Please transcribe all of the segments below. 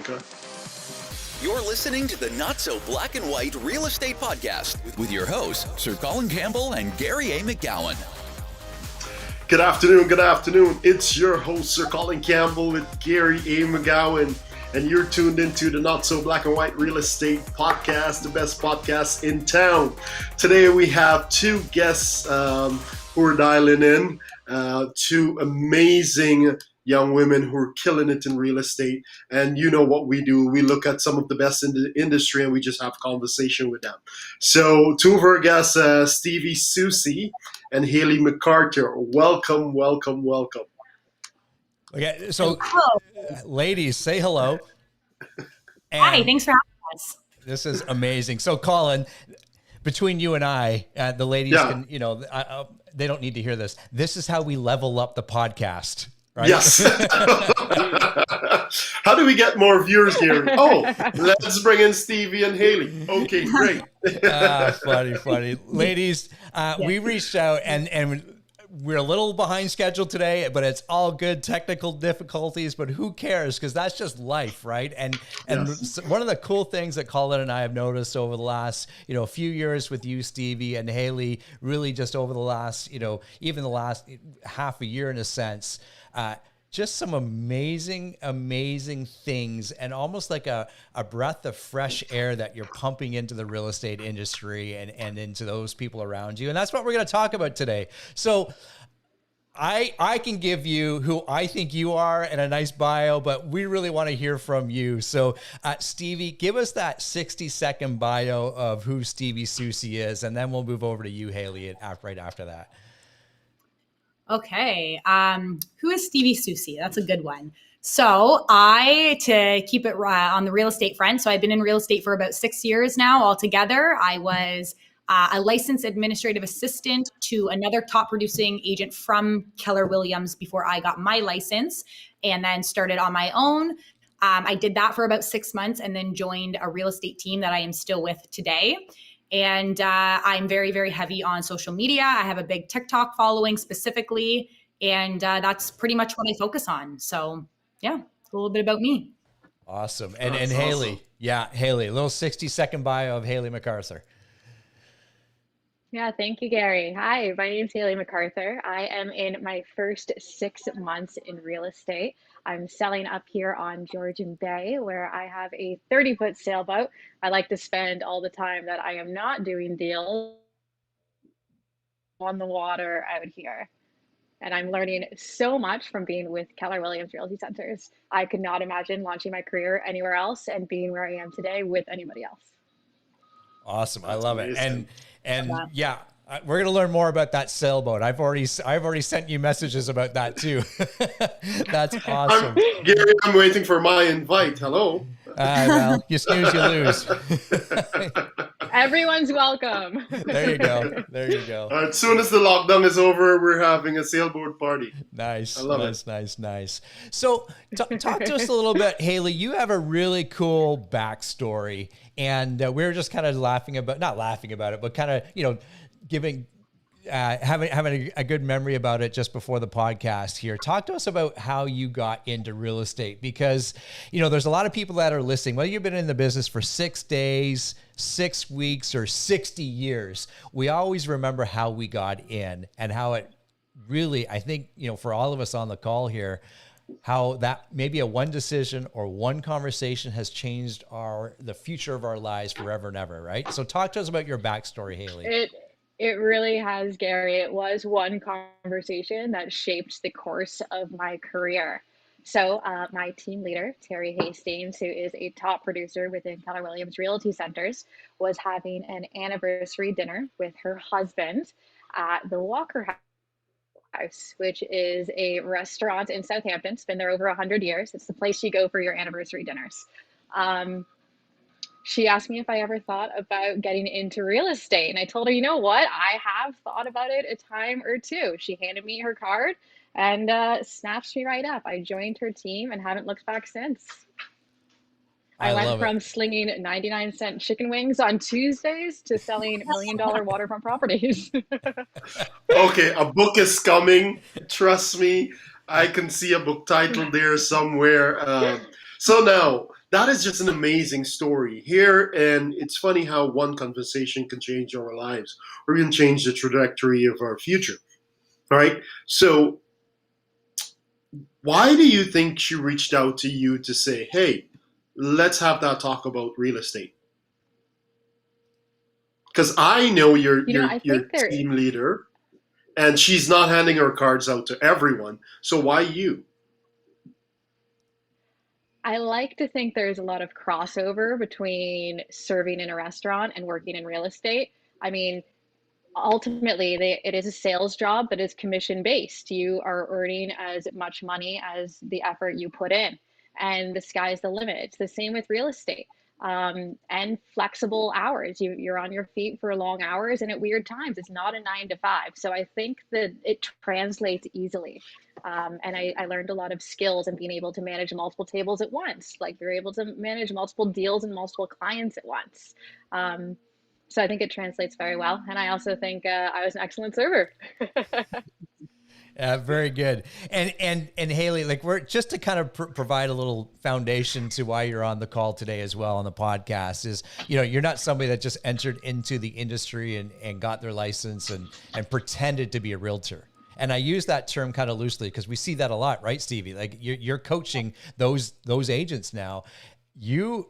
Okay. You're listening to the Not So Black and White Real Estate Podcast with your hosts, Sir Colin Campbell and Gary A. McGowan. Good afternoon, good afternoon. It's your host, Sir Colin Campbell with Gary A. McGowan, and you're tuned into the Not So Black and White Real Estate Podcast, the best podcast in town. Today we have two guests who are dialing in, two amazing young women who are killing it in real estate. And you know what we do. We look at some of the best in the industry and we just have conversation with them. So two of our guests, Stevie, Soucie, and Hailey, MacArthur. Welcome, welcome, welcome. Okay, so ladies, say hello. And hi, thanks for having us. This is amazing. So Colin, between you and I, the ladies can, they don't need to hear this. This is how we level up the podcast. Right? Yes. How do we get more viewers here? Oh, let's bring in Stevie and Hailey. Okay, great. Funny. Ladies, we reached out and we're a little behind schedule today, but it's all good. Technical difficulties, but who cares? Because that's just life, right? And yes. One of the cool things that Colin and I have noticed over the last, few years with you, Stevie, and Hailey, really just over the last, even the last half a year in a sense, just some amazing things and almost like a breath of fresh air that you're pumping into the real estate industry and into those people around you. And that's what we're going to talk about today. So I can give you who I think you are and a nice bio, but we really want to hear from you. So Stevie, give us that 60-second bio of who Stevie Soucie is, and then we'll move over to you, Hailey, right after that. Okay. Who is Stevie Soucie? That's a good one. So to keep it on the real estate front, so I've been in real estate for about 6 years now altogether. I was a licensed administrative assistant to another top producing agent from Keller Williams before I got my license, and then started on my own. I did that for about 6 months and then joined a real estate team that I am still with today. And I'm very, very heavy on social media. I have a big TikTok following specifically, and that's pretty much what I focus on. So yeah, a little bit about me. Awesome. And Hailey, awesome. Hailey, a little 60-second bio of Hailey MacArthur. Yeah, thank you, Gary. Hi, my name's Hailey MacArthur. I am in my first 6 months in real estate. I'm selling up here on Georgian Bay, where I have a 30-foot sailboat. I like to spend all the time that I am not doing deals on the water out here. And I'm learning so much from being with Keller Williams Realty Centers. I could not imagine launching my career anywhere else and being where I am today with anybody else. Awesome. I love it. And yeah, we're going to learn more about that sailboat. I've already sent you messages about that too. That's awesome. Gary, I'm waiting for my invite. Hello. Well, you snooze, you lose. Everyone's welcome. There you go. All right, as soon as the lockdown is over, we're having a sailboat party. Nice. I love it. Nice. So talk to us a little bit, Hailey. You have a really cool backstory, and we were just kind of not laughing about it, but kind of, giving, having a good memory about it just before the podcast here. Talk to us about how you got into real estate, because, there's a lot of people that are listening. Whether you've been in the business for 6 days, 6 weeks, or 60 years, we always remember how we got in and how it really, I think, for all of us on the call here, how that maybe a one decision or one conversation has changed the future of our lives forever and ever, right? So talk to us about your backstory, Hailey. It really has, Gary. It was one conversation that shaped the course of my career. So my team leader, Terry Hastings, who is a top producer within Keller Williams Realty Centers, was having an anniversary dinner with her husband at the Walker House, which is a restaurant in Southampton. It's been there over 100 years. It's the place you go for your anniversary dinners. She asked me if I ever thought about getting into real estate. And I told her, you know what? I have thought about it a time or two. She handed me her card and snatched me right up. I joined her team and haven't looked back since. I went from slinging 99-cent chicken wings on Tuesdays to selling $1 million waterfront properties. Okay, a book is coming. Trust me, I can see a book title there somewhere. So now, that is just an amazing story here. And it's funny how one conversation can change our lives or even change the trajectory of our future. All right. So, why do you think she reached out to you to say, hey, let's have that talk about real estate? Because I know I your think there team leader, and she's not handing her cards out to everyone. So why you? I like to think there's a lot of crossover between serving in a restaurant and working in real estate. I mean, ultimately, it is a sales job, but it's commission based. You are earning as much money as the effort you put in, and the sky's the limit. It's the same with real estate. And flexible hours. You're on your feet for long hours and at weird times. It's not a 9 to 5. So I think that it translates easily. And I learned a lot of skills and being able to manage multiple tables at once. Like you're able to manage multiple deals and multiple clients at once. So I think it translates very well. And I also think I was an excellent server. Very good. And Hailey, like we're just to kind of provide a little foundation to why you're on the call today as well on the podcast is, you're not somebody that just entered into the industry and got their license and pretended to be a realtor. And I use that term kind of loosely because we see that a lot, right, Stevie? Like you're coaching those agents now. You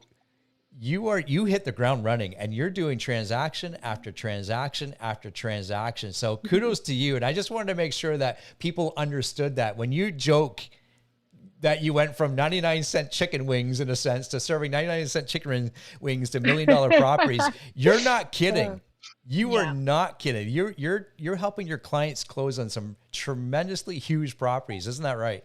hit the ground running and you're doing transaction after transaction after transaction. So kudos to you. And I just wanted to make sure that people understood that when you joke that you went from 99-cent chicken wings in a sense to serving 99-cent chicken wings to $1 million properties, you're not kidding. You are not kidding. You're helping your clients close on some tremendously huge properties. Isn't that right?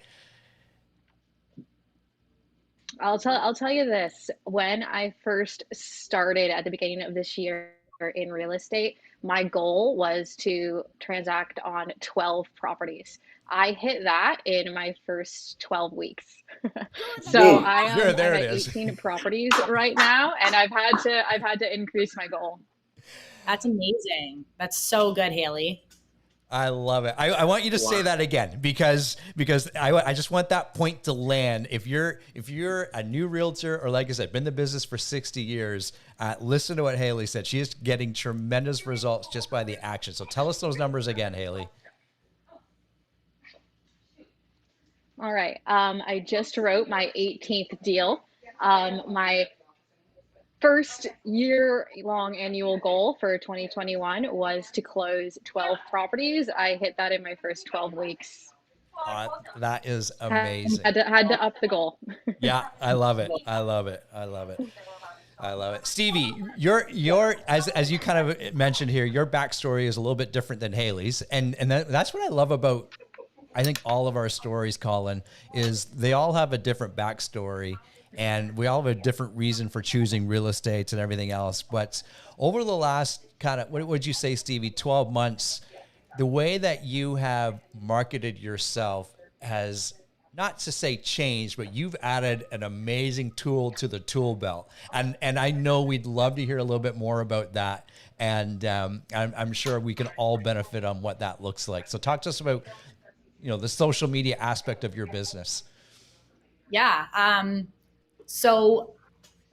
I'll tell you this. When I first started at the beginning of this year in real estate, my goal was to transact on 12 properties. I hit that in my first 12 weeks. So I'm at 18 properties right now, and I've had to increase my goal. That's amazing. That's so good, Hailey. I love it. I want you to say that again because I just want that point to land. If you're a new realtor or like I said, been in the business for 60 years, listen to what Hailey said. She is getting tremendous results just by the action. So tell us those numbers again, Hailey. All right. I just wrote my 18th deal. My first year-long annual goal for 2021 was to close 12 properties. I hit that in my first 12 weeks. That is amazing. Had to up the goal. Yeah, I love it. I love it. I love it. I love it. Stevie, your as you kind of mentioned here, your backstory is a little bit different than Hailey's, and that's what I love about I think all of our stories, Colin, is they all have a different backstory. And we all have a different reason for choosing real estate and everything else. But over the last kind of, what would you say, Stevie, 12 months, the way that you have marketed yourself has not to say changed, but you've added an amazing tool to the tool belt. And I know we'd love to hear a little bit more about that. And I'm sure we can all benefit on what that looks like. So talk to us about, the social media aspect of your business. Yeah. So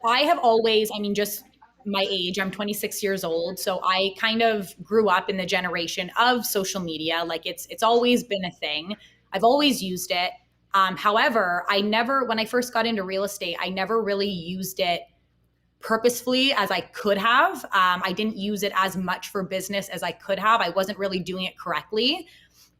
I have always, just my age, I'm 26 years old. So I kind of grew up in the generation of social media. Like it's always been a thing. I've always used it. However, when I first got into real estate, I never really used it purposefully as I could have. I didn't use it as much for business as I could have. I wasn't really doing it correctly.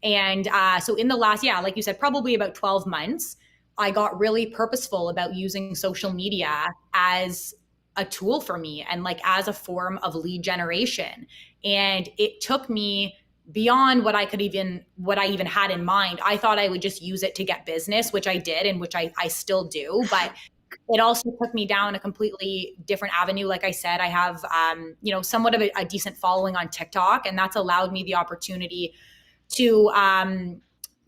And so in the last, like you said, probably about 12 months, I got really purposeful about using social media as a tool for me and like as a form of lead generation. And it took me beyond what I even had in mind. I thought I would just use it to get business, which I did and which I still do. But it also took me down a completely different avenue. Like I said, I have, somewhat of a decent following on TikTok, and that's allowed me the opportunity to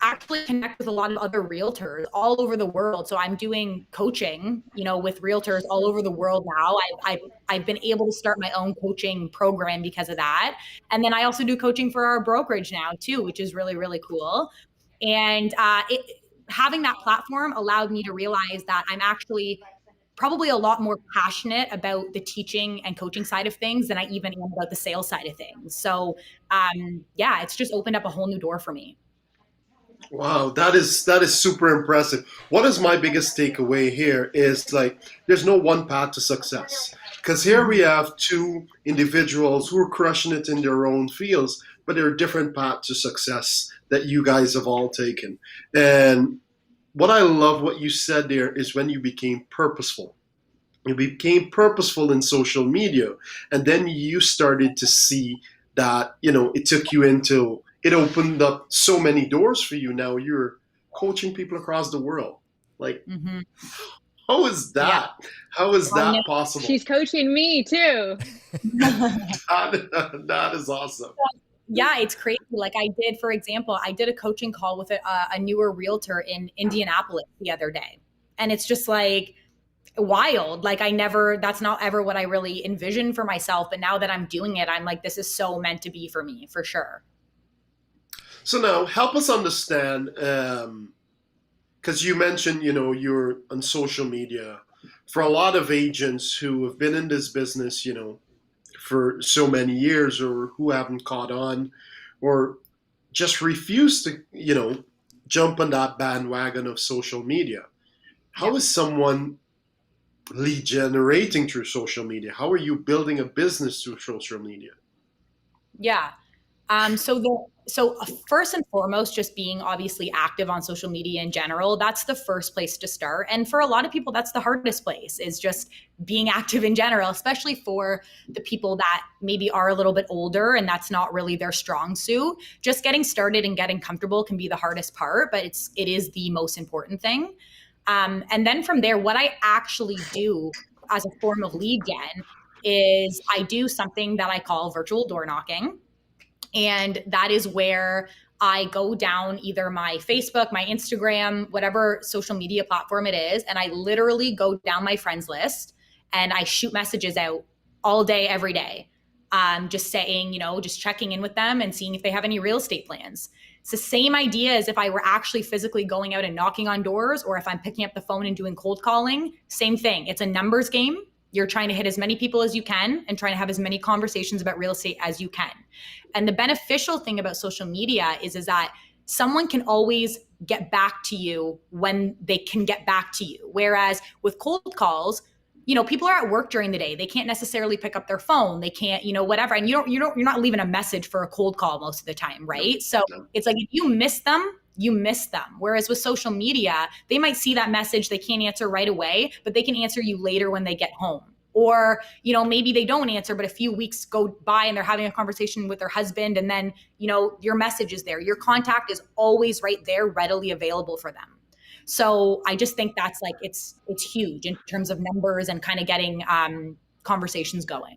actually connect with a lot of other realtors all over the world. So I'm doing coaching, with realtors all over the world now. I've been able to start my own coaching program because of that. And then I also do coaching for our brokerage now too, which is really, really cool. And having that platform allowed me to realize that I'm actually probably a lot more passionate about the teaching and coaching side of things than I even am about the sales side of things. So yeah, it's just opened up a whole new door for me. Wow, that is super impressive. What is my biggest takeaway here is like there's no one path to success. Because here we have two individuals who are crushing it in their own fields, but there are different paths to success that you guys have all taken. And what I love what you said there is when you became purposeful. You became purposeful in social media, and then you started to see that it took you into it opened up so many doors for you. Now you're coaching people across the world. Like, Mm-hmm. how is Yeah. that? How is I know. that possible? She's coaching me too. That is awesome. Yeah, it's crazy. Like I did, for example, I did a coaching call with a newer realtor in Indianapolis the other day. And it's just like wild. Like that's not ever what I really envisioned for myself. But now that I'm doing it, I'm like, this is so meant to be for me, for sure. So now help us understand, because you mentioned, you're on social media. For a lot of agents who have been in this business, for so many years or who haven't caught on or just refuse to, jump on that bandwagon of social media. How Yeah. is someone lead generating through social media? How are you building a business through social media? Yeah. So first and foremost, just being obviously active on social media in general, that's the first place to start. And for a lot of people, that's the hardest place, is just being active in general, especially for the people that maybe are a little bit older and that's not really their strong suit. Just getting started and getting comfortable can be the hardest part, but it is the most important thing. And then from there, what I actually do as a form of lead gen is I do something that I call virtual door knocking. And that is where I go down either my Facebook, my Instagram, whatever social media platform it is, and I literally go down my friends list and I shoot messages out all day, every day. Just saying, just checking in with them and seeing if they have any real estate plans. It's the same idea as if I were actually physically going out and knocking on doors, or if I'm picking up the phone and doing cold calling. Same thing. It's a numbers game. You're trying to hit as many people as you can and trying to have as many conversations about real estate as you can. And the beneficial thing about social media is that someone can always get back to you when they can get back to you. Whereas with cold calls, people are at work during the day. They can't necessarily pick up their phone. They can't, whatever. And you're not leaving a message for a cold call most of the time, right? So it's like if you miss them, you miss them. Whereas with social media, they might see that message, they can't answer right away, but they can answer you later when they get home. Or, maybe they don't answer, but a few weeks go by and they're having a conversation with their husband, and then, your message is there. Your contact is always right there, readily available for them. So I just think that's like, it's huge in terms of numbers and kind of getting conversations going.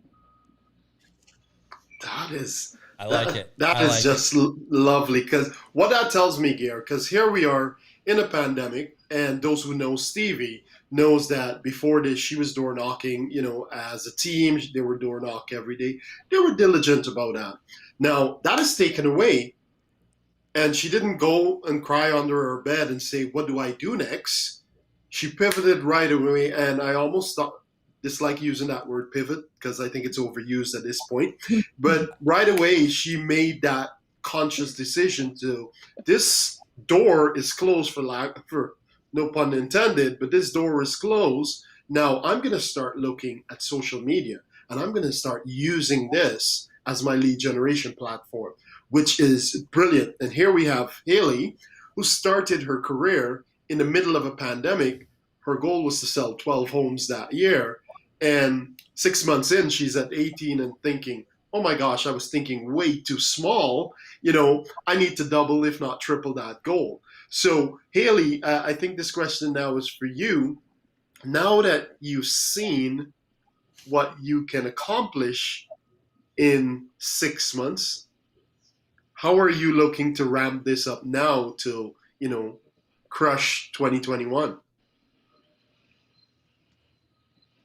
That is, I like it. That I is like just lovely. Because what that tells me, Gare, because here we are in a pandemic, and those who know Stevie knows that before this, she was door knocking, as a team. They were door knock every day. They were diligent about that. Now, that is taken away. And she didn't go and cry under her bed and say, what do I do next? She pivoted right away. And I almost dislike using that word pivot because I think it's overused at this point. But right away, she made that conscious decision to, this door is closed for no pun intended, but this door is closed. Now I'm going to start looking at social media, and I'm going to start using this as my lead generation platform, which is brilliant. And here we have Hailey, who started her career in the middle of a pandemic. Her goal was to sell 12 homes that year. And 6 months in, she's at 18 and thinking, oh my gosh, I was thinking way too small. I need to double, if not triple that goal. So Hailey, I think this question now is for you. Now that you've seen what you can accomplish in 6 months, how are you looking to ramp this up now to, crush 2021?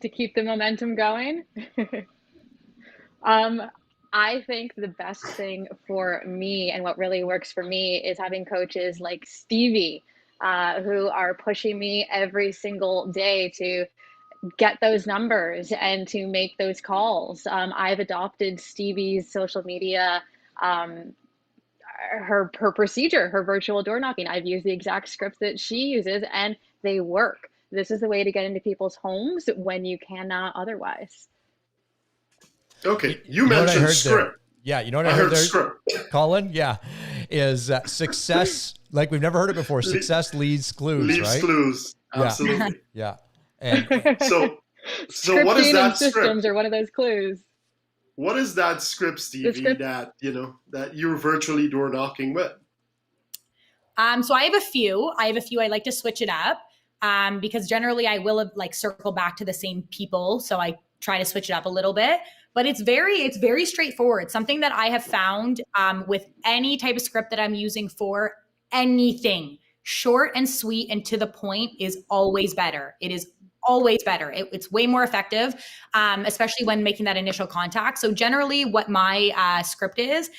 To keep the momentum going. I think the best thing for me and what really works for me is having coaches like Stevie, who are pushing me every single day to get those numbers and to make those calls. I've adopted Stevie's social media, her procedure, her virtual door knocking. I've used the exact scripts that she uses, and they work. This is the way to get into people's homes when you cannot otherwise. Okay, you mentioned script. Yeah, you know what I heard there, script. Colin? Yeah, is success, like we've never heard it before, success leaves clues, leaves right? Clues, absolutely. Yeah. And so what is that systems script? are one of those clues. What is that script, Stevie, that you're virtually door knocking with? So I have a few. I like to switch it up because generally I will like circle back to the same people. So I try to switch it up a little bit. But it's very straightforward. Something that I have found with any type of script that I'm using for anything, short and sweet and to the point is always better. It is always better. It's way more effective, especially when making that initial contact. So generally what my script is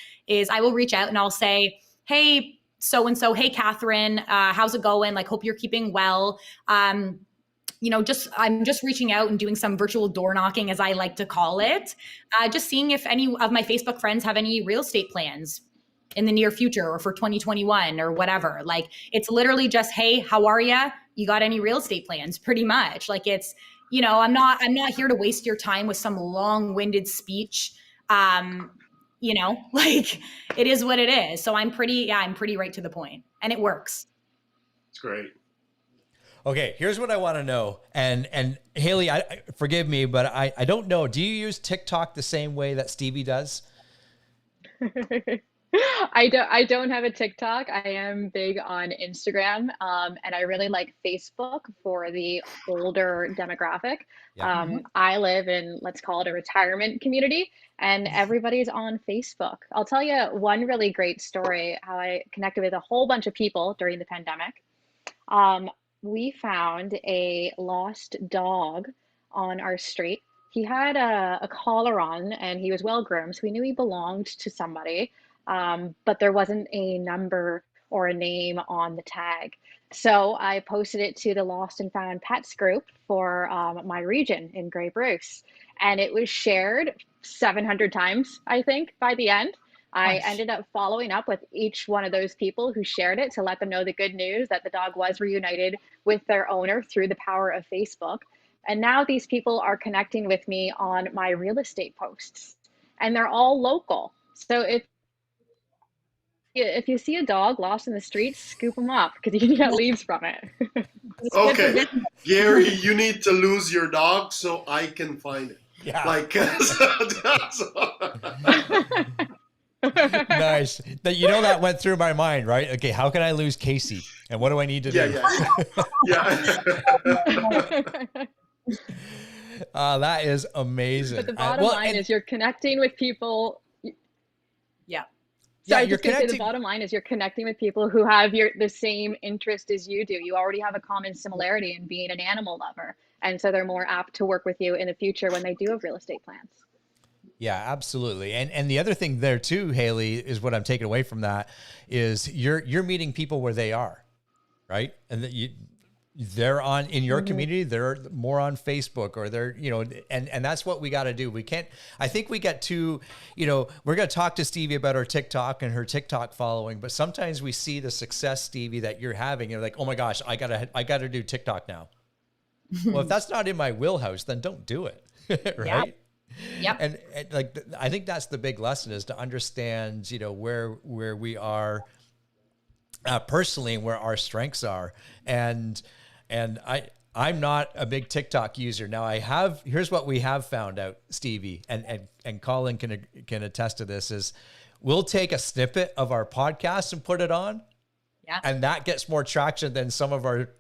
I will reach out and I'll say, hey, so-and-so, hey, Catherine, how's it going? Like, hope you're keeping well. I'm just reaching out and doing some virtual door knocking, as I like to call it. Just seeing if any of my Facebook friends have any real estate plans in the near future or for 2021 or whatever. Like, it's literally just, hey, how are you? You got any real estate plans? Pretty much. Like, it's, I'm not here to waste your time with some long-winded speech. Like, it is what it is. So I'm pretty right to the point, and it works. It's great. Okay, here's what I want to know. And Hailey, forgive me, but I don't know. Do you use TikTok the same way that Stevie does? I don't have a TikTok. I am big on Instagram, and I really like Facebook for the older demographic. Yeah. I live in, let's call it a retirement community, and everybody's on Facebook. I'll tell you one really great story, how I connected with a whole bunch of people during the pandemic. We found a lost dog on our street. He had a collar on and he was well groomed, so we knew he belonged to somebody, but there wasn't a number or a name on the tag. So I posted it to the Lost and Found Pets group for my region in Grey Bruce, and it was shared 700 times, I think, by the end. I ended up following up with each one of those people who shared it to let them know the good news that the dog was reunited with their owner through the power of Facebook. And now these people are connecting with me on my real estate posts, and they're all local. So if you see a dog lost in the streets, scoop them up because you can get leads from it. Okay, Gary, you need to lose your dog so I can find it. Yeah. Like, Nice. That went through my mind, right? Okay, how can I lose Casey? And what do I need to do? That is amazing. But the bottom line is you're connecting with people. Yeah. So you're connecting. The bottom line is you're connecting with people who have the same interest as you do. You already have a common similarity in being an animal lover. And so they're more apt to work with you in the future when they do have real estate plans. Yeah, absolutely. And the other thing there too, Hailey, is what I'm taking away from that is you're meeting people where they are, right? And that they're on in your community, they're more on Facebook, or they're, and that's what we got to do. I think we get too, we're going to talk to Stevie about her TikTok and her TikTok following, but sometimes we see the success, Stevie, that you're having. You're like, oh my gosh, I gotta do TikTok now. Well, if that's not in my wheelhouse, then don't do it. Right. Yep. And like, I think that's the big lesson, is to understand, where we are personally and where our strengths are. And I'm not a big TikTok user. Now here's what we have found out, Stevie, and Colin can attest to this, is we'll take a snippet of our podcast and put it on. Yeah. And that gets more traction than some of our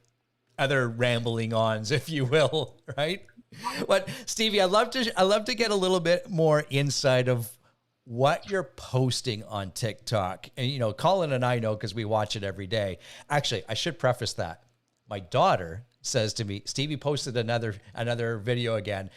other rambling ons, if you will. Right. But Stevie, I'd love to get a little bit more insight of what you're posting on TikTok. And, Colin and I know, because we watch it every day. Actually, I should preface that. My daughter says to me, Stevie posted another video again.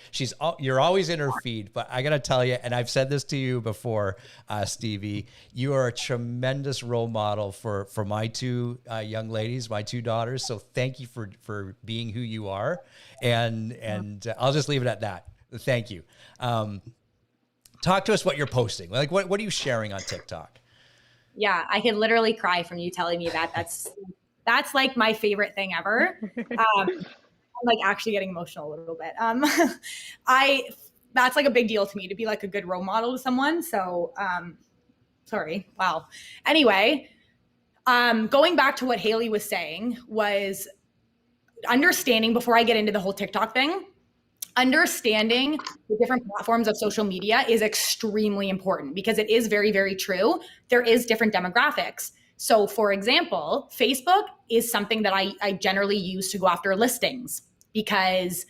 You're always in her feed, but I got to tell you, and I've said this to you before, Stevie, you are a tremendous role model for my two young ladies, my two daughters. So thank you for being who you are. And I'll just leave it at that. Thank you. Talk to us what you're posting. Like, what are you sharing on TikTok? Yeah, I could literally cry from you telling me that. That's like my favorite thing ever. I'm like actually getting emotional a little bit. That's like a big deal to me, to be like a good role model to someone. So, sorry. Wow. Anyway, going back to what Hailey was saying, was understanding, before I get into the whole TikTok thing, understanding the different platforms of social media is extremely important, because it is very, very true. There is different demographics. So for example, Facebook is something that I generally use to go after listings, because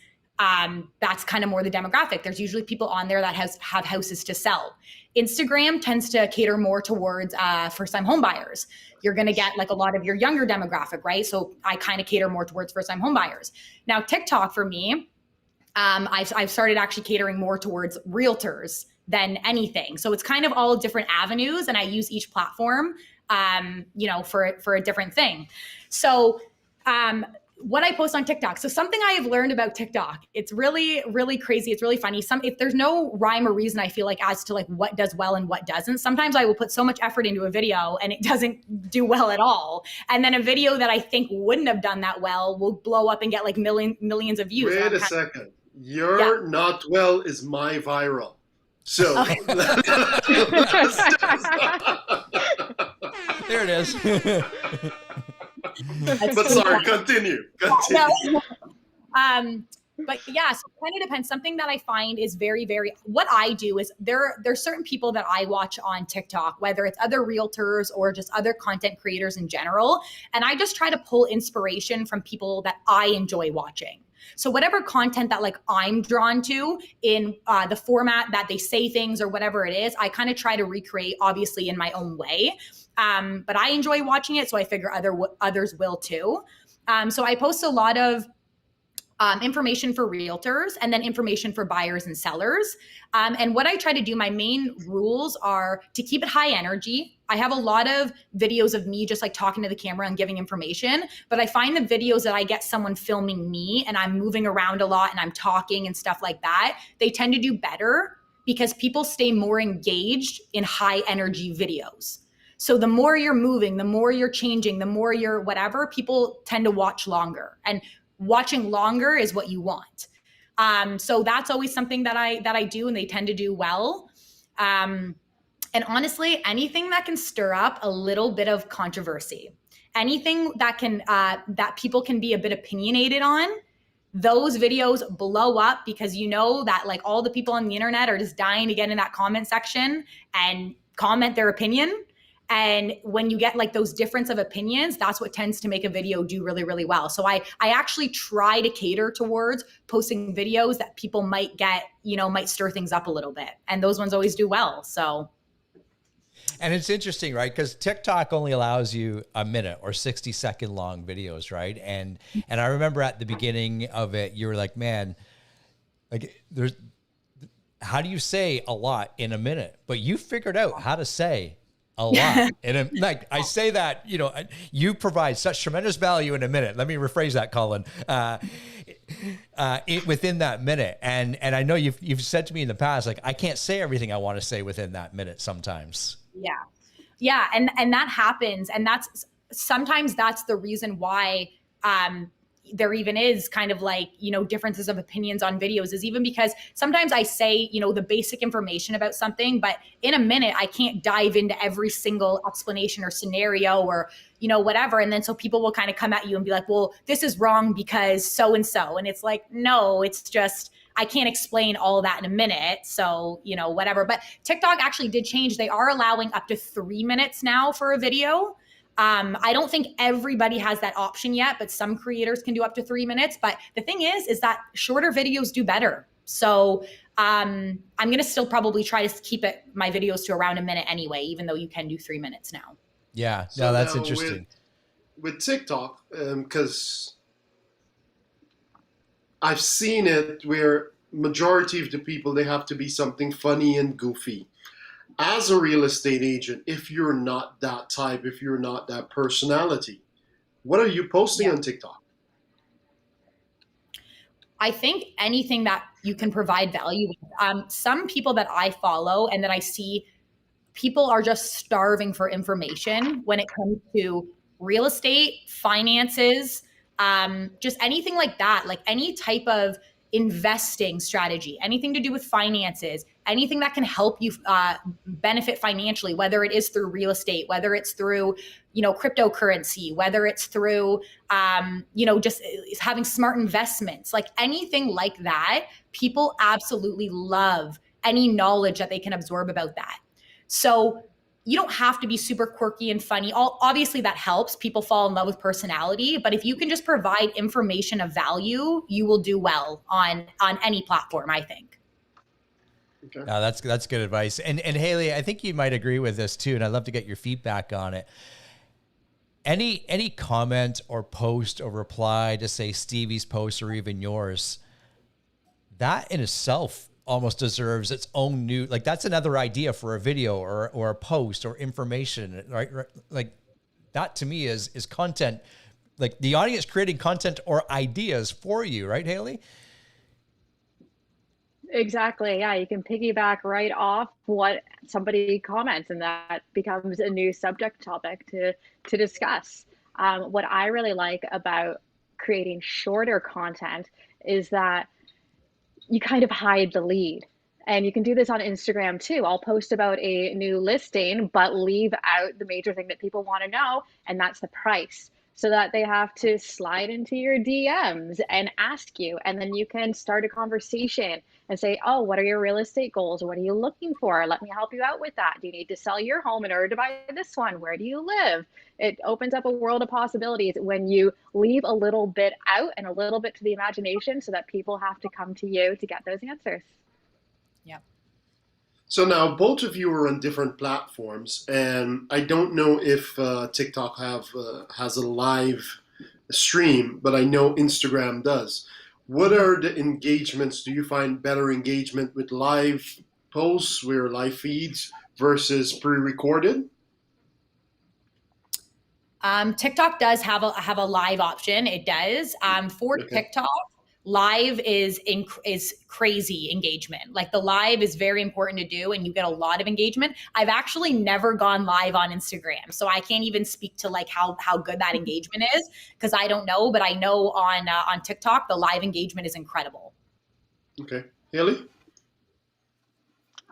that's kind of more the demographic. There's usually people on there that have houses to sell. Instagram tends to cater more towards first-time home buyers. You're going to get like a lot of your younger demographic, right? So I kind of cater more towards first-time home buyers. Now, TikTok for me, I've started actually catering more towards realtors than anything. So it's kind of all different avenues, and I use each platform for a different thing. So what I post on TikTok. So something I have learned about TikTok, it's really, really crazy. It's really funny. If there's no rhyme or reason, I feel like, as to like what does well and what doesn't. Sometimes I will put so much effort into a video and it doesn't do well at all. And then a video that I think wouldn't have done that well will blow up and get like millions of views. Wait a second. Your not well is my viral. So there it is. But sorry, continue. No. But yeah, so it kind of depends. Something that I find is very, very, what I do is there's certain people that I watch on TikTok, whether it's other realtors or just other content creators in general. And I just try to pull inspiration from people that I enjoy watching. So whatever content that like I'm drawn to in the format that they say things or whatever it is, I kind of try to recreate, obviously in my own way. But I enjoy watching it, so I figure others will too. So I post a lot of information for realtors and then information for buyers and sellers. And what I try to do, my main rules are to keep it high energy. I have a lot of videos of me just like talking to the camera and giving information, but I find the videos that I get someone filming me and I'm moving around a lot and I'm talking and stuff like that, they tend to do better because people stay more engaged in high energy videos. So the more you're moving, the more you're changing, the more you're whatever, people tend to watch longer. And watching longer is what you want. So that's always something that I do, and they tend to do well. And honestly, anything that can stir up a little bit of controversy, anything that can that people can be a bit opinionated on, those videos blow up, because you know that like all the people on the internet are just dying to get in that comment section and comment their opinion. And when you get like those difference of opinions, that's what tends to make a video do really, really well. So I actually try to cater towards posting videos that people might get, might stir things up a little bit. And those ones always do well. So. And it's interesting, right? Because TikTok only allows you a minute or 60-second long videos, right? And I remember at the beginning of it, you were like, man, like how do you say a lot in a minute? But you figured out how to say a lot. And like I say that, you provide such tremendous value in a minute. Let me rephrase that, Colin. Within that minute. And I know you've said to me in the past, like, I can't say everything I want to say within that minute sometimes. Yeah. Yeah. And that happens. And sometimes that's the reason why, there even is kind of like, differences of opinions on videos, is even because sometimes I say, the basic information about something, but in a minute, I can't dive into every single explanation or scenario or, whatever. And then so people will kind of come at you and be like, well, this is wrong because so-and-so. And it's like, no, it's just, I can't explain all that in a minute. So, whatever. But TikTok actually did change. They are allowing up to 3 minutes now for a video. I don't think everybody has that option yet, but some creators can do up to 3 minutes. But the thing is that shorter videos do better. So I'm going to still probably try to keep my videos to around a minute anyway, even though you can do 3 minutes now. Yeah, so no, that's interesting. With TikTok, because I've seen it where majority of the people, they have to be something funny and goofy. As a real estate agent, if you're not that type, if you're not that personality, what are you posting Yeah. on TikTok? I think anything that you can provide value. Some people that I follow and that I see, people are just starving for information when it comes to real estate, finances, just anything like that, like any type of investing strategy, anything to do with finances, anything that can help you benefit financially, whether it is through real estate, whether it's through, cryptocurrency, whether it's through, just having smart investments, like anything like that. People absolutely love any knowledge that they can absorb about that. So you don't have to be super quirky and funny. Obviously, that helps. People fall in love with personality, but if you can just provide information of value, you will do well on any platform, I think. Okay. That's good advice. And Hailey, I think you might agree with this too, and I'd love to get your feedback on it. Any comment or post or reply to, say, Stevie's post or even yours, that in itself almost deserves its own new, like, that's another idea for a video or a post or information, right? Like, that to me is content, like the audience creating content or ideas for you, right, Hailey? Exactly. Yeah, you can piggyback right off what somebody comments, and that becomes a new subject topic to discuss. What I really like about creating shorter content is that you kind of hide the lead. And you can do this on Instagram too. I'll post about a new listing, but leave out the major thing that people want to know, and that's the price. So that they have to slide into your DMs and ask you. And then you can start a conversation and say, oh, what are your real estate goals? What are you looking for? Let me help you out with that. Do you need to sell your home in order to buy this one? Where do you live? It opens up a world of possibilities when you leave a little bit out and a little bit to the imagination, so that people have to come to you to get those answers. Yeah. So now both of you are on different platforms, and I don't know if TikTok has a live stream, but I know Instagram does. What are the engagements? Do you find better engagement with live posts, where live feeds versus pre-recorded? TikTok does have a live option. It does. For Okay. TikTok, live is crazy engagement. Like, the live is very important to do, and you get a lot of engagement. I've actually never gone live on Instagram, so I can't even speak to like how good that engagement is, because I don't know. But I know on TikTok, the live engagement is incredible. Okay. Hailey?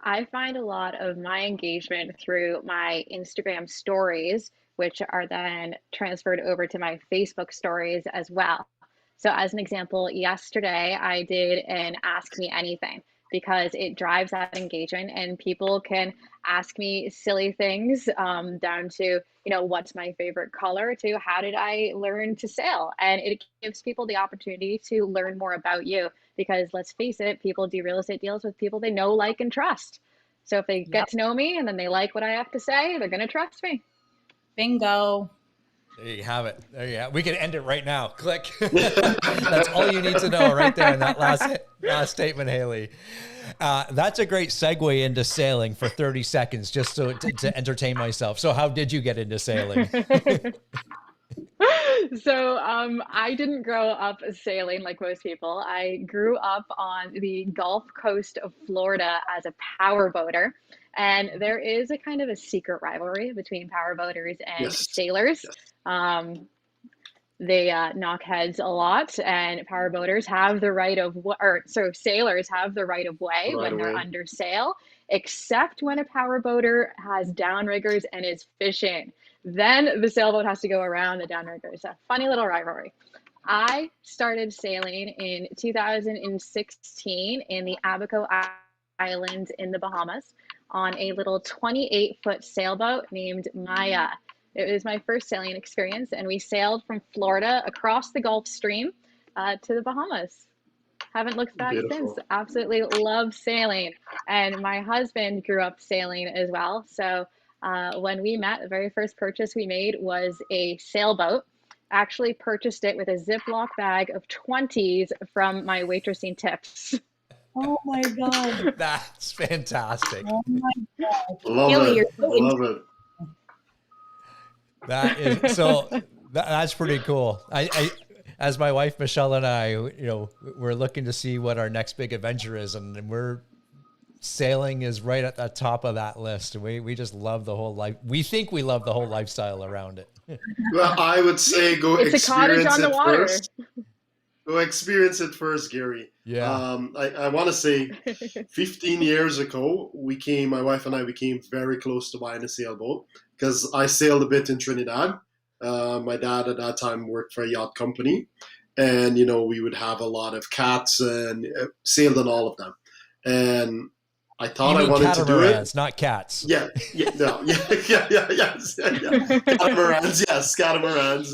I find a lot of my engagement through my Instagram stories, which are then transferred over to my Facebook stories as well. So, as an example, yesterday I did an Ask Me Anything, because it drives that engagement, and people can ask me silly things, down to, what's my favorite color, to how did I learn to sail? And it gives people the opportunity to learn more about you, because let's face it, people do real estate deals with people they know, like, and trust. So if they Yep. get to know me and then they like what I have to say, they're going to trust me. Bingo. There you have it. There you have it. We can end it right now. Click. That's all you need to know right there in that last statement, Hailey. That's a great segue into sailing for 30 seconds, just to entertain myself. So how did you get into sailing? So I didn't grow up sailing like most people. I grew up on the Gulf Coast of Florida as a power boater. And there is a kind of a secret rivalry between power boaters and Yes. sailors. Yes. They knock heads a lot, and power boaters have the right of, so sailors have the right of way Right when they're away. under sail, except when a power boater has downriggers and is fishing. Then the sailboat has to go around the downriggers. A funny little rivalry. I started sailing in 2016 in the Abaco Islands in the Bahamas on a little 28-foot sailboat named Maya. It was my first sailing experience, and we sailed from Florida across the Gulf Stream to the Bahamas. Haven't looked back Beautiful. since. Absolutely love sailing. And my husband grew up sailing as well. So when we met, the very first purchase we made was a sailboat. Actually purchased it with a Ziploc bag of 20s from my waitressing tips. Oh my God. That's fantastic. Oh my God. Love Hailey, it. you're so Love it. That is so. That's pretty cool. As my wife Michelle and I, we're looking to see what our next big adventure is, and we're sailing is right at the top of that list. We just love the whole life. We think we love the whole lifestyle around it. Well, I would say go It's a cottage experience on the it water. first. Go experience it first, Gary. Yeah. I want to say 15 years ago, my wife and I became very close to buying a sailboat because I sailed a bit in Trinidad. My dad at that time worked for a yacht company, and we would have a lot of cats and sailed on all of them. And I thought I wanted to do it. Not cats. Yeah, no, yes. Catamarans, yes, catamarans.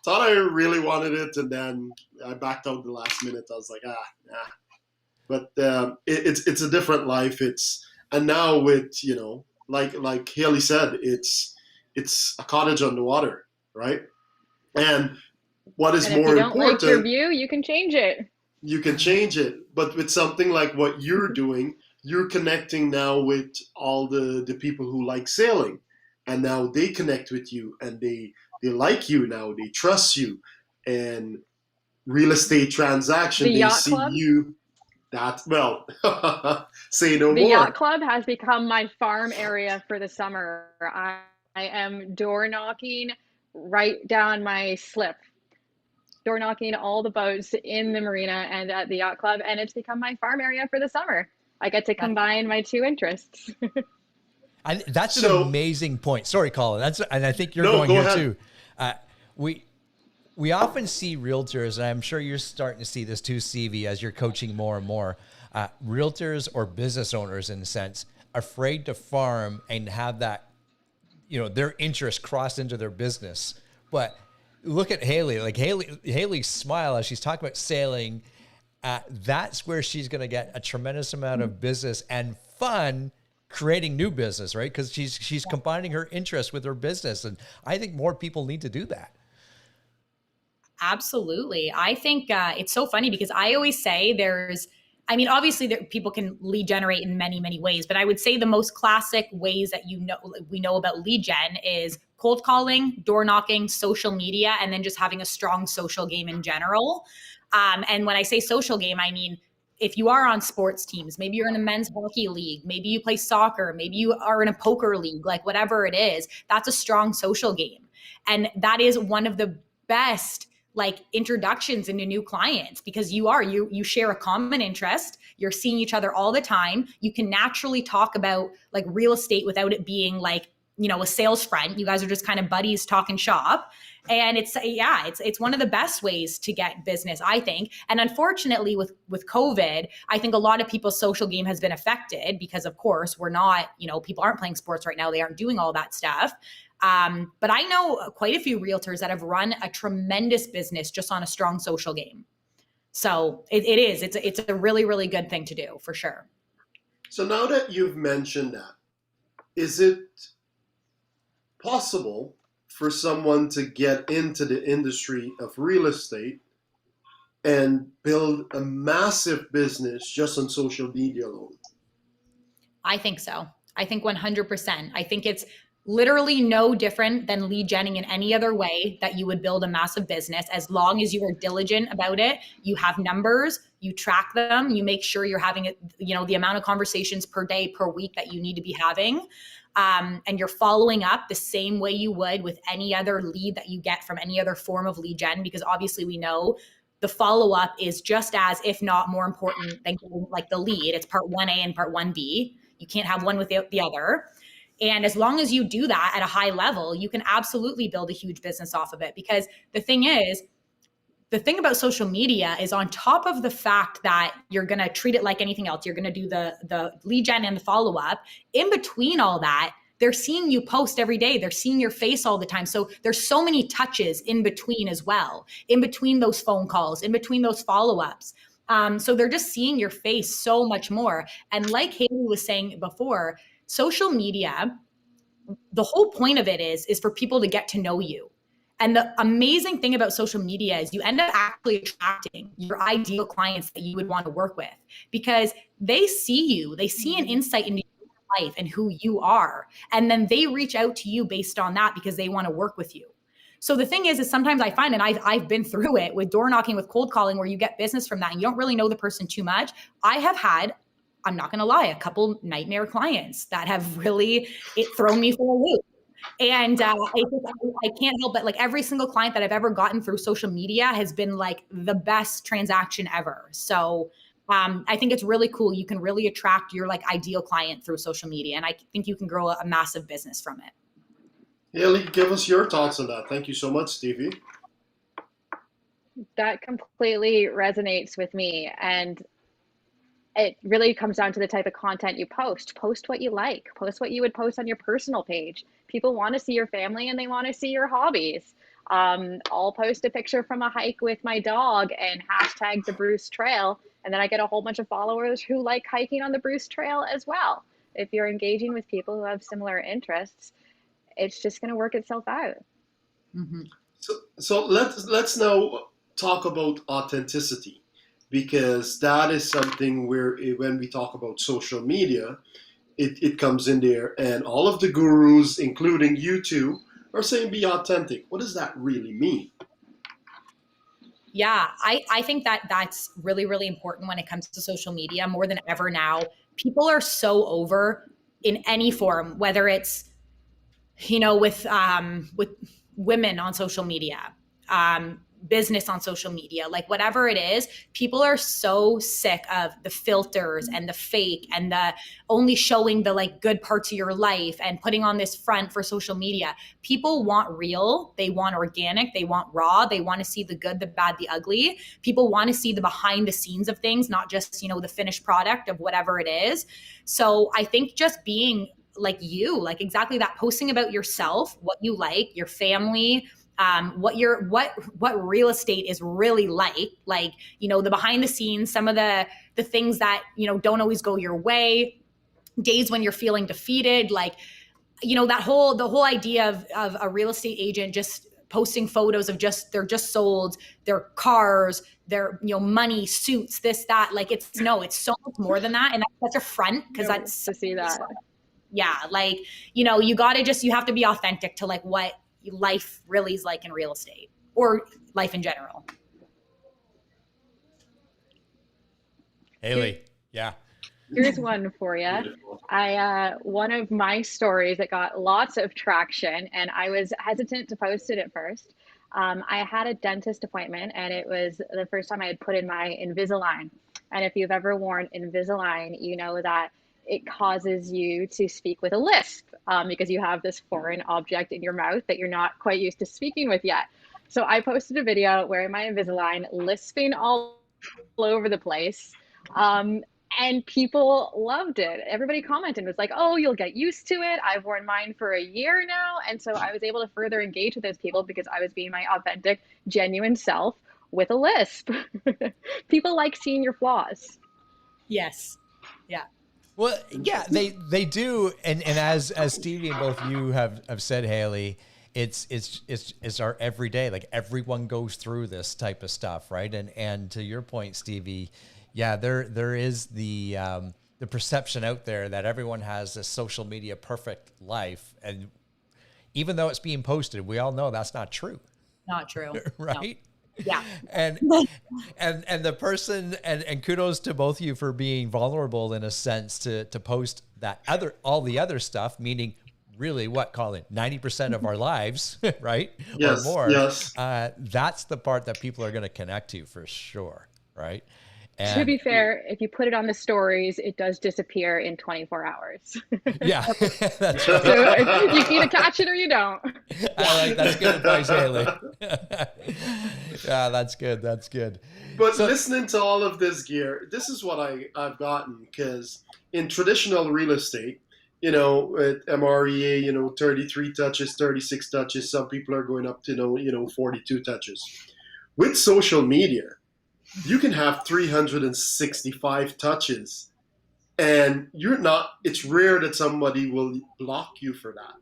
Thought I really wanted it, and then I backed out the last minute. I was like, nah. But it's a different life. And now with like Hailey said, it's a cottage on the water, right? And what is And if more you don't important, like your view, you can change it. you can change it. But with something like what you're doing, you're connecting now with all the people who like sailing, and now they connect with you, and they like you now, they trust you, and real estate transaction, The they yacht see club? you. That say no The more. yacht club has become my farm area for the summer. I am door knocking right down my slip, door knocking all the boats in the marina and at the yacht club, and it's become my farm area for the summer. I get to combine my two interests. And that's So- an amazing point. Sorry, Colin. And I think you're No, going go here ahead. too. We often see realtors, and I'm sure you're starting to see this too, Stevie, as you're coaching more and more. Realtors or business owners, in a sense, afraid to farm and have that, their interest cross into their business. But look at Hailey. Like Hailey's smile as she's talking about sailing. That's where she's going to get a tremendous amount of business and fun creating new business, right? Because she's combining her interest with her business, and I think more people need to do that. Absolutely. I think it's so funny because I always say obviously people can lead generate in many, many ways, but I would say the most classic ways that we know about lead gen is cold calling, door knocking, social media, and then just having a strong social game in general. And when I say social game, I mean, if you are on sports teams, maybe you're in a men's hockey league, maybe you play soccer, maybe you are in a poker league, like whatever it is, that's a strong social game. And that is one of the best introductions into new clients because you share a common interest. You're seeing each other all the time. You can naturally talk about real estate without it being a sales front. You guys are just kind of buddies talking shop. And it's one of the best ways to get business, I think. And unfortunately with COVID, I think a lot of people's social game has been affected because of course we're not, people aren't playing sports right now. They aren't doing all that stuff. But I know quite a few realtors that have run a tremendous business just on a strong social game. So it's a really, really good thing to do for sure. So now that you've mentioned that, is it possible for someone to get into the industry of real estate and build a massive business just on social media alone? I think so. I think 100%. I think it's literally no different than lead genning in any other way that you would build a massive business. As long as you are diligent about it, you have numbers, you track them, you make sure you're having the amount of conversations per day, per week that you need to be having. And you're following up the same way you would with any other lead that you get from any other form of lead gen, because obviously we know the follow-up is just as, if not more important than the lead. It's part 1A and part 1B. You can't have one without the other. And as long as you do that at a high level, you can absolutely build a huge business off of it. Because the thing about social media is, on top of the fact that you're going to treat it like anything else, you're going to do the lead gen and the follow-up. In between all that, they're seeing you post every day. They're seeing your face all the time. So there's so many touches in between as well, in between those phone calls, in between those follow-ups. So they're just seeing your face so much more. And like Hailey was saying before, social media, the whole point of it is for people to get to know you. And the amazing thing about social media is you end up actually attracting your ideal clients that you would want to work with, because they see you, they see an insight into your life and who you are. And then they reach out to you based on that because they want to work with you. So the thing is sometimes I find, and I've been through it with door knocking, with cold calling, where you get business from that and you don't really know the person too much. I have had, I'm not going to lie, a couple nightmare clients that have really thrown me for a loop. And I can't help but, like, every single client that I've ever gotten through social media has been like the best transaction ever. So I think it's really cool. You can really attract your like ideal client through social media. And I think you can grow a massive business from it. Hailey, give us your thoughts on that. Thank you so much, Stevie. That completely resonates with me. And it really comes down to the type of content you post. Post what you like. Post what you would post on your personal page. People want to see your family and they want to see your hobbies. I'll post a picture from a hike with my dog and hashtag the Bruce Trail. And then I get a whole bunch of followers who like hiking on the Bruce Trail as well. If you're engaging with people who have similar interests, it's just going to work itself out. Mm-hmm. So let's now talk about authenticity, because that is something where when we talk about social media, it comes in there, and all of the gurus, including you two, are saying be authentic. What does that really mean? Yeah, I think that that's really, really important when it comes to social media more than ever now. People are so over in any form, whether it's, you know, with women on social media, business on social media, like whatever it is, people are so sick of the filters and the fake and the only showing the like good parts of your life and putting on this front for social media. People want real, they want organic, they want raw, they want to see the good, the bad, the ugly. People want to see the behind the scenes of things, not just, you know, the finished product of whatever it is. So I think just being like you, like exactly that, posting about yourself, what you like, your family, what real estate is really like, you know, the behind the scenes, some of the things that, you know, don't always go your way, days when you're feeling defeated, like, you know, the whole idea of a real estate agent just posting photos of they're just sold, their cars, their, you know, money, suits, this, that, like, it's so much more than that. And that's such a front, because that's to see that. Yeah. Like, you know, you have to be authentic to like what life really is like in real estate, or life in general. Hailey, yeah. Here's one for you. One of my stories that got lots of traction, and I was hesitant to post it at first. I had a dentist appointment, and it was the first time I had put in my Invisalign. And if you've ever worn Invisalign, you know that it causes you to speak with a lisp, because you have this foreign object in your mouth that you're not quite used to speaking with yet. So I posted a video wearing my Invisalign, lisping all over the place. And people loved it. Everybody commented, was like, oh, you'll get used to it. I've worn mine for a year now. And so I was able to further engage with those people because I was being my authentic, genuine self with a lisp. People like seeing your flaws. Yes. Yeah. Well, yeah, they do, and as Stevie and both you have said, Hailey, it's our everyday. Like, everyone goes through this type of stuff, right? And to your point, Stevie, yeah, there is the perception out there that everyone has this social media perfect life, and even though it's being posted, we all know that's not true. Not true, right? No. Yeah. And the person, and kudos to both of you for being vulnerable in a sense to post all the other stuff, meaning really what, Colin, 90% of our lives, right? Yes, or more. yes. That's the part that people are going to connect to for sure, right? And, to be fair, if you put it on the stories, it does disappear in 24 hours. Yeah, that's right. So you either catch it or you don't. That's good advice, Hailey. Yeah, that's good. That's good. But listening to all of this gear, this is what I've gotten, because in traditional real estate, you know, at MREA, you know, 33 touches, 36 touches, some people are going up to, 42 touches. With social media, you can have 365 touches, and it's rare that somebody will block you for that.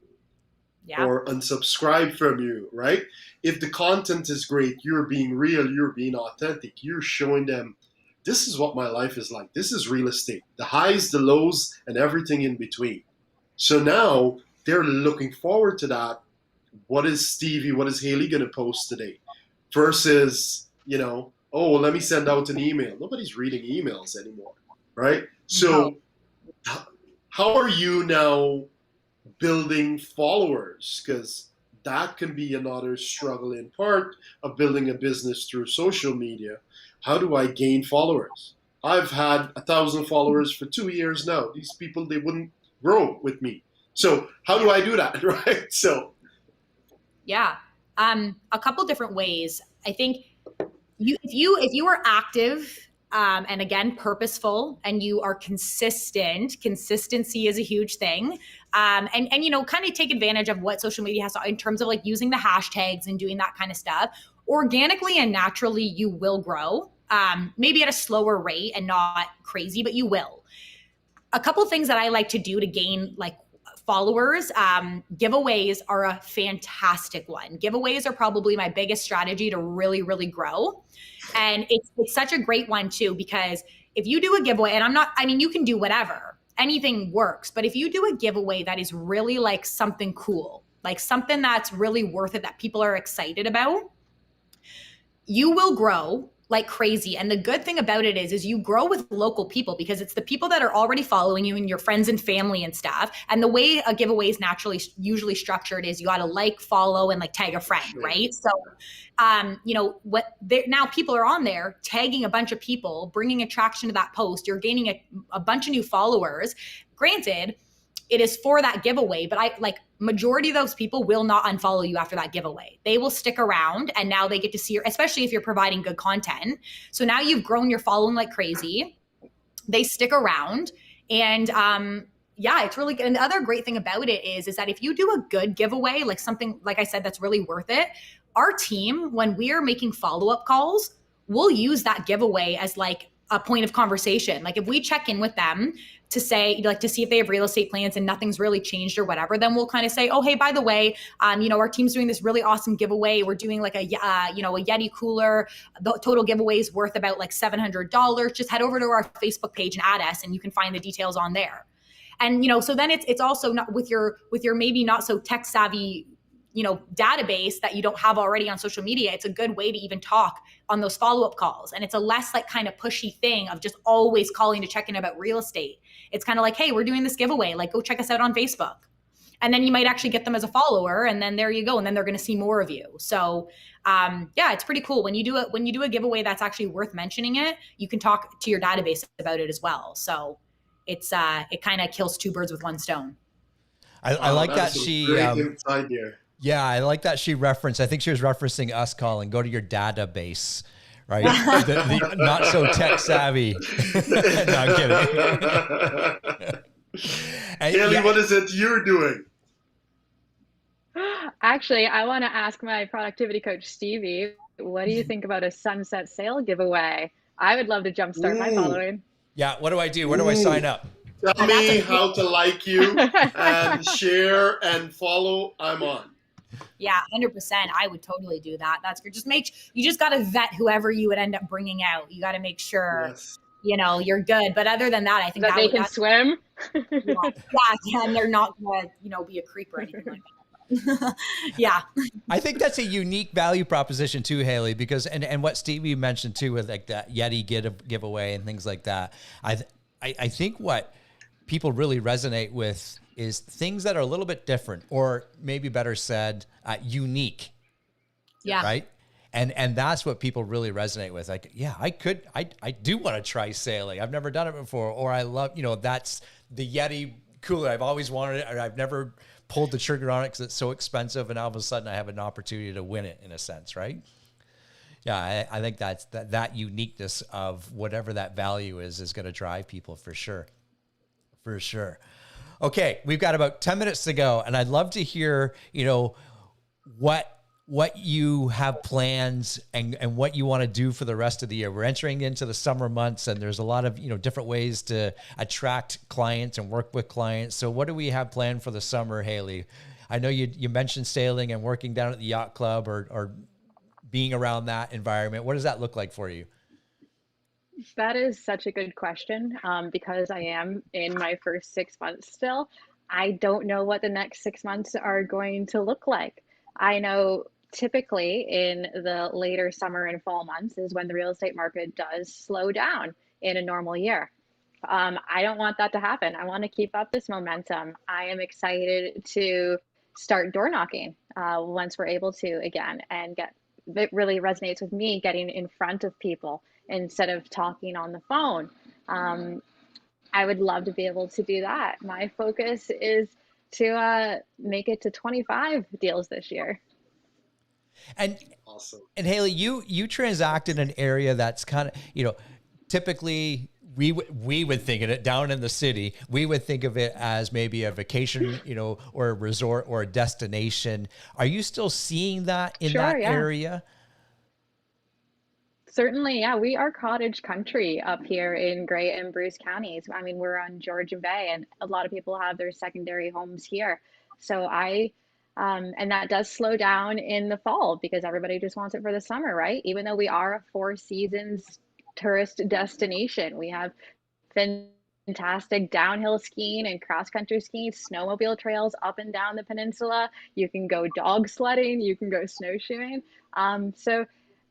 Yeah. or unsubscribe from you, right? If the content is great, you're being real, you're being authentic, you're showing them this is what my life is like. This is real estate, the highs, the lows, and everything in between. So now they're looking forward to that. What is Stevie, what is Hailey going to post today? Versus, oh, well, let me send out an email. Nobody's reading emails anymore, right? So how are you now building followers? Because that can be another struggle in part of building a business through social media. How do I gain followers? I've had 1,000 followers for 2 years now. These people, they wouldn't grow with me. So how do I do that, right? So yeah, a couple different ways. I think if you are active and again purposeful, and you are consistent, consistency is a huge thing. And kind of take advantage of what social media has to, in terms of like using the hashtags and doing that kind of stuff. Organically and naturally, you will grow. Maybe at a slower rate and not crazy, but you will. A couple things that I like to do to gain like followers, giveaways are a fantastic one. Giveaways are probably my biggest strategy to really, really grow. And it's such a great one too, because if you do a giveaway, and you can do whatever, anything works, but if you do a giveaway that is really like something cool, like something that's really worth it, that people are excited about, you will grow like crazy. And the good thing about it is you grow with local people, because it's the people that are already following you and your friends and family and stuff. And the way a giveaway is naturally usually structured is you got to like, follow, and like tag a friend, right? So, now people are on there tagging a bunch of people, bringing attraction to that post. You're gaining a bunch of new followers. Granted, it is for that giveaway, but majority of those people will not unfollow you after that giveaway. They will stick around, and now they get to see especially if you're providing good content. So now you've grown your following like crazy. They stick around, and it's really good. And the other great thing about it is that if you do a good giveaway, like something, like I said, that's really worth it, our team, when we are making follow-up calls, we'll use that giveaway as like a point of conversation. Like if we check in with them to say, like, to see if they have real estate plans and nothing's really changed or whatever, then we'll kind of say, oh, hey, by the way, our team's doing this really awesome giveaway. We're doing like a Yeti cooler. The total giveaway is worth about like $700. Just head over to our Facebook page and add us, and you can find the details on there. And, so then it's also not with your maybe not so tech savvy, database that you don't have already on social media. It's a good way to even talk on those follow-up calls. And it's a less like kind of pushy thing of just always calling to check in about real estate. It's kind of like, hey, we're doing this giveaway. Like, go check us out on Facebook. And then you might actually get them as a follower, and then there you go. And then they're going to see more of you. So it's pretty cool. When you do a giveaway that's actually worth mentioning it, you can talk to your database about it as well. So it kind of kills two birds with one stone. I like that she great insight here. Yeah, I like that she referenced. I think she was referencing us calling. Go to your database, right? the not so tech savvy. No, I'm kidding. Hailey, what is it you're doing? Actually, I want to ask my productivity coach, Stevie, what do you think about a sunset sale giveaway? I would love to jumpstart my following. Yeah, what do I do? Where do I sign up? Tell me how to like you and share and follow. I'm on. Yeah, 100%. I would totally do that. That's good. You just got to vet whoever you would end up bringing out. You got to make sure, you're good. But other than that, I think that they can swim. Yeah, and they're not going to, be a creep or anything like that. Yeah. I think that's a unique value proposition too, Hailey, because, and what Stevie mentioned too, with like that Yeti giveaway and things like that. I think what people really resonate with is things that are a little bit different, or maybe better said, unique. Yeah. Right. And that's what people really resonate with. Like, yeah, I do want to try sailing. I've never done it before. Or I love, that's the Yeti cooler. I've always wanted it. Or I've never pulled the trigger on it because it's so expensive. And all of a sudden I have an opportunity to win it in a sense. Right. Yeah. I think that's that uniqueness of whatever that value is going to drive people for sure. For sure. Okay, we've got about 10 minutes to go, and I'd love to hear, what you have plans and what you want to do for the rest of the year. We're entering into the summer months, and there's a lot of, different ways to attract clients and work with clients. So what do we have planned for the summer, Hailey? I know you mentioned sailing and working down at the yacht club or being around that environment. What does that look like for you? That is such a good question, because I am in my first 6 months still. I don't know what the next 6 months are going to look like. I know typically in the later summer and fall months is when the real estate market does slow down in a normal year. I don't want that to happen. I want to keep up this momentum. I am excited to start door knocking once we're able to again and get it really resonates with me getting in front of people instead of talking on the phone. Um, I would love to be able to do that. My focus is to make it to 25 deals this year. And Awesome. and Hailey, you transact in an area that's kind of, typically we would think of it down in the city. We would think of it as maybe a vacation, or a resort or a destination. Are you still seeing that in that Yeah. area? Certainly, yeah. We are cottage country up here in Gray and Bruce counties. I mean, we're on Georgian Bay, and a lot of people have their secondary homes here. So and that does slow down in the fall because everybody just wants it for the summer, right? Even though we are a four seasons tourist destination, we have fantastic downhill skiing and cross country skiing, snowmobile trails up and down the peninsula. You can go dog sledding, you can go snowshoeing. So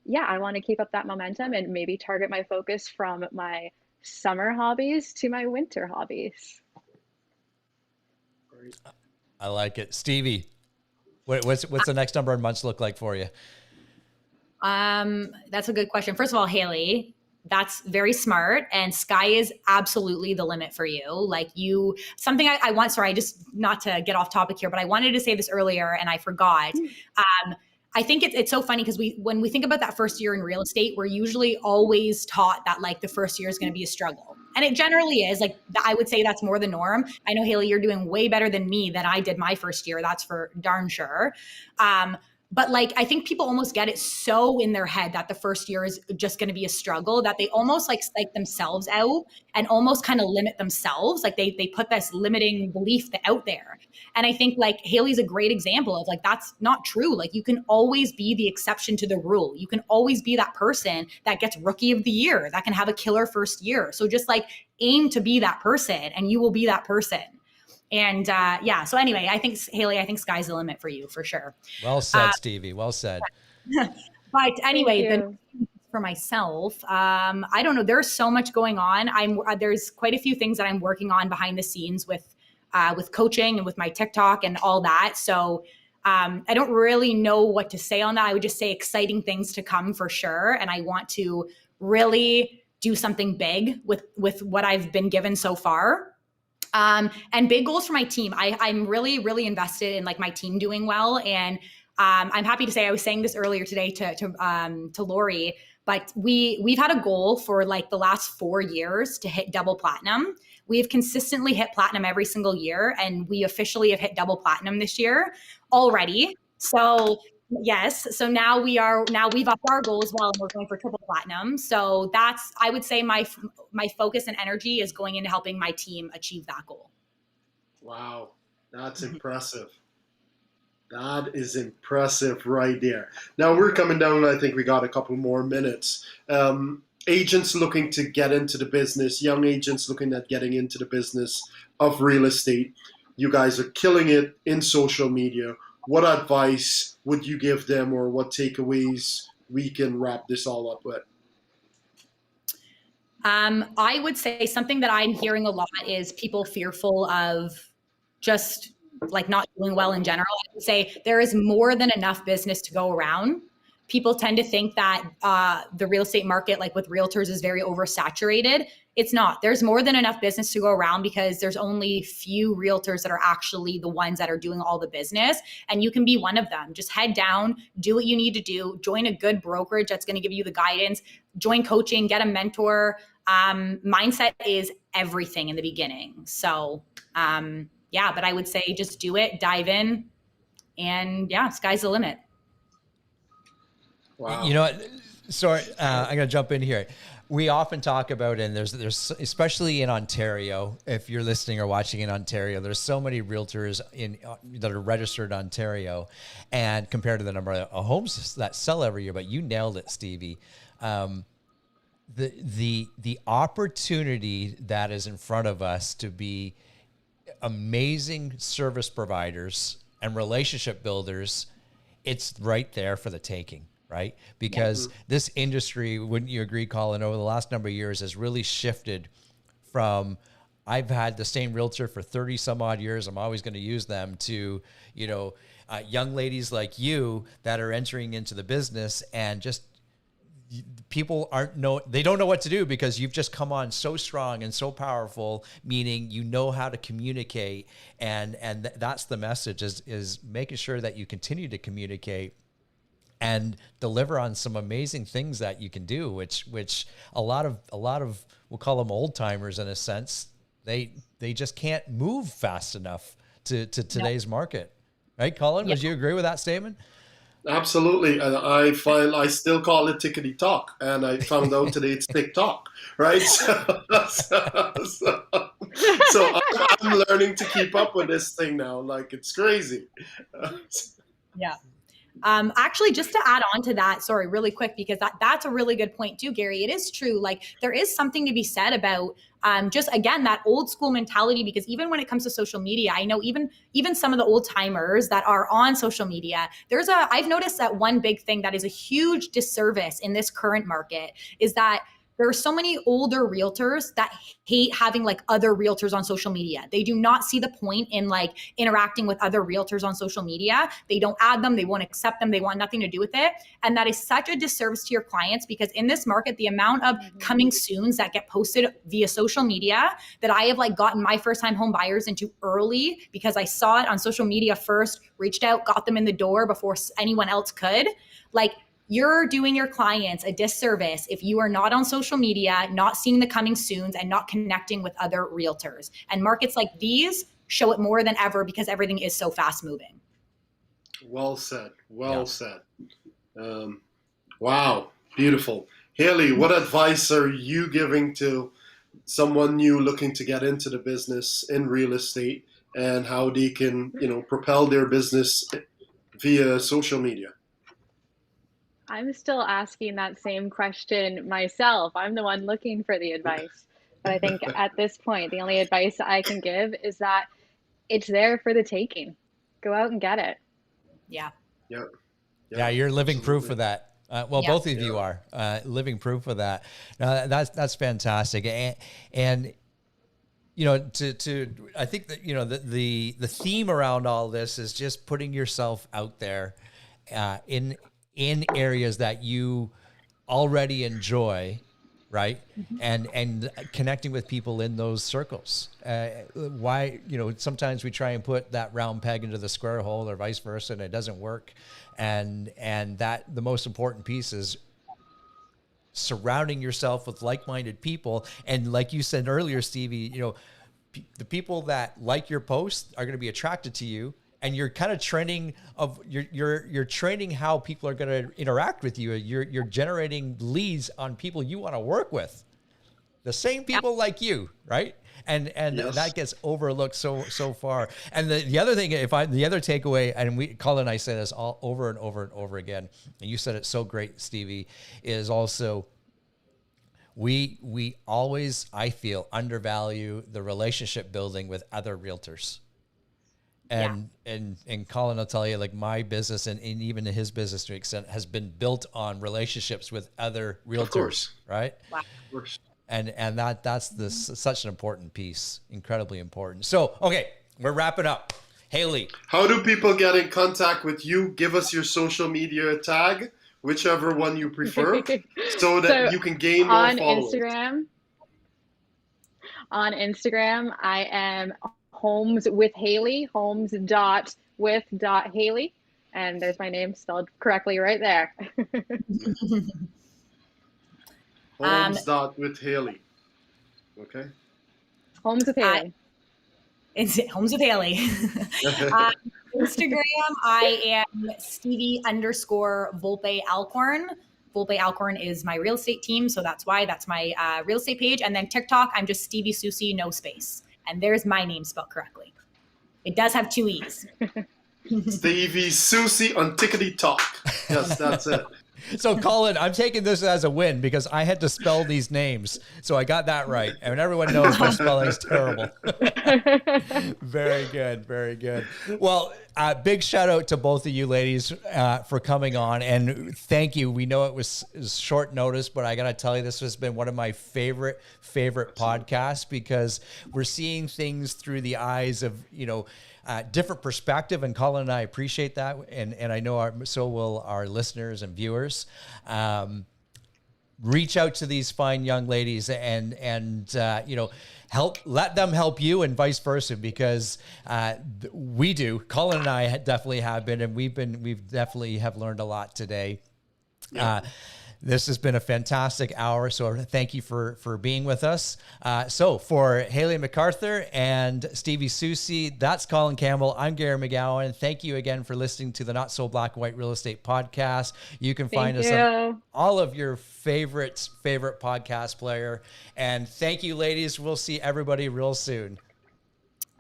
yeah, I want to keep up that momentum and maybe target my focus from my summer hobbies to my winter hobbies. Great. I like it. Stevie, what's the next number of months look like for you? That's a good question. First of all, Hailey, that's very smart, and sky is absolutely the limit for you. Like something I want, sorry, I just, not to get off topic here, but I wanted to say this earlier and I forgot. I think it's so funny because when we think about that first year in real estate, we're usually always taught that like the first year is going to be a struggle. And it generally is. Like, I would say that's more the norm. I know, Hailey, you're doing way better than me than I did my first year. That's for darn sure. But like, I think people almost get it so in their head that the first year is just going to be a struggle that they almost like psych themselves out and almost kind of limit themselves. Like they put this limiting belief out there. And I think like Hailey's a great example of like, that's not true. Like you can always be the exception to the rule. You can always be that person that gets rookie of the year, that can have a killer first year. So just like aim to be that person and you will be that person. And yeah, so anyway, Hailey, I think sky's the limit for you for sure. Well said, Stevie. Well said. But anyway, for myself, I don't know. There's so much going on. There's quite a few things that I'm working on behind the scenes with coaching and with my TikTok and all that. So I don't really know what to say on that. I would just say exciting things to come for sure. And I want to really do something big with what I've been given so far. And big goals for my team. I'm really, really invested in like my team doing well. And I'm happy to say, I was saying this earlier today to Lori, but we've had a goal for like the last 4 years to hit double platinum. We've consistently hit platinum every single year, and we officially have hit double platinum this year already. So yes, so now we've upped our goal as well, and we're going for triple platinum. So I would say my focus and energy is going into helping my team achieve that goal. Wow, that's impressive. That is impressive right there. Now we're coming down. I think we got a couple more minutes. Agents looking to get into the business, young agents looking at getting into the business of real estate. You guys are killing it in social media. What advice would you give them, or what takeaways we can wrap this all up with? I would say something that I'm hearing a lot is people fearful of just like not doing well in general. I would say there is more than enough business to go around. People tend to think that the real estate market, like with realtors, is very oversaturated. It's not. There's more than enough business to go around because there's only few realtors that are actually the ones that are doing all the business. And you can be one of them. Just head down, do what you need to do, join a good brokerage that's going to give you the guidance, join coaching, get a mentor. Mindset is everything in the beginning. So yeah, but I would say just do it, dive in, and yeah, sky's the limit. Wow. You know what, Sorry, I'm going to jump in here. We often talk about, and there's especially in Ontario, if you're listening or watching in Ontario, there's so many realtors that are registered in Ontario, and compared to the number of homes that sell every year. But you nailed it, Stevie. The opportunity that is in front of us to be amazing service providers and relationship builders, it's right there for the taking. Right? Because this industry, wouldn't you agree, Colin, over the last number of years has really shifted from, I've had the same realtor for 30 some odd years, I'm always going to use them, to, young ladies like you that are entering into the business, and just people they don't know what to do because you've just come on so strong and so powerful, meaning you know how to communicate. And that's the message, is making sure that you continue to communicate and deliver on some amazing things that you can do, which a lot of we'll call them old timers in a sense, they just can't move fast enough to today's market, right? Colin, would you agree with that statement? Absolutely, and I still call it tickety talk, and I found out today it's TikTok, right? So I'm learning to keep up with this thing now, like it's crazy. Yeah. Actually, just to add on to that, sorry, really quick, because that's a really good point too, Gary. It is true. Like, there is something to be said about just, again, that old school mentality, because even when it comes to social media, I know even some of the old timers that are on social media, I've noticed that one big thing that is a huge disservice in this current market is that there are so many older realtors that hate having like other realtors on social media. They do not see the point in like interacting with other realtors on social media. They don't add them. They won't accept them. They want nothing to do with it. And that is such a disservice to your clients, because in this market, the amount of coming soons that get posted via social media that I have like gotten my first time home buyers into early, because I saw it on social media first, reached out, got them in the door before anyone else could. Like, you're doing your clients a disservice if you are not on social media, not seeing the coming soons, and not connecting with other realtors. And markets like these show it more than ever because everything is so fast moving. Well said. Said. Wow. Beautiful. Hailey, what advice are you giving to someone new looking to get into the business in real estate, and how they can, propel their business via social media? I'm still asking that same question myself. I'm the one looking for the advice. But I think at this point, the only advice I can give is that it's there for the taking. Go out and get it. Yeah. Yeah, you're living proof of that. Both of you are living proof of that. Now, that's fantastic. And I think that, the theme around all this is just putting yourself out there in areas that you already enjoy, right? And connecting with people in those circles. Sometimes we try and put that round peg into the square hole, or vice versa, and it doesn't work. And that the most important piece is surrounding yourself with like-minded people. And like you said earlier, Stevie, the people that like your post are going to be attracted to you. And you're kind of training you're training how people are going to interact with you. You're generating leads on people you want to work with, the same people like you, right? And Yes. that gets overlooked so far. And the other thing, the other takeaway, and Colin and I say this all over and over and over again, and you said it so great, Stevie, is also we always, I feel, undervalue the relationship building with other realtors. And Colin will tell you, like, my business and even his business to an extent has been built on relationships with other realtors, right? Wow. Of course. And that's such an important piece, incredibly important. So, okay, we're wrapping up. Hailey. How do people get in contact with you? Give us your social media tag, whichever one you prefer, so that you can gain more followers. On Instagram, I am Homes with Hailey, homes.with.Hailey. And there's my name spelled correctly right there. Homes.with Hailey. Okay. Homes with Hailey. It's Homes with Hailey. Instagram, I am Stevie _Volpe Alcorn. Full Bay Alcorn is my real estate team. So that's why that's my real estate page. And then TikTok, I'm just Stevie Soucie, no space. And there's my name spelled correctly. It does have 2 E's. Stevie Soucie on Tickety Talk. Yes, that's it. So, Colin, I'm taking this as a win because I had to spell these names. So I got that right. And everyone knows my spelling is terrible. Very good. Very good. Well, big shout out to both of you ladies for coming on. And thank you. We know it was short notice, but I got to tell you, this has been one of my favorite podcasts because we're seeing things through the eyes of, different perspective, and Colin and I appreciate that, and I know so will our listeners and viewers. Reach out to these fine young ladies and let them help you, and vice versa, because we do. Colin and I definitely have been, and we've definitely have learned a lot today. Yeah. This has been a fantastic hour, so thank you for being with us. So for Hailey MacArthur and Stevie Soucie, that's Colin Campbell. I'm Gary McGowan. Thank you again for listening to the Not So Black and White Real Estate Podcast. You can find us on all of your favorite podcast player. And thank you, ladies. We'll see everybody real soon.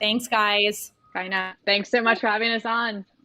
Thanks, guys. Bye now. Thanks so much for having us on.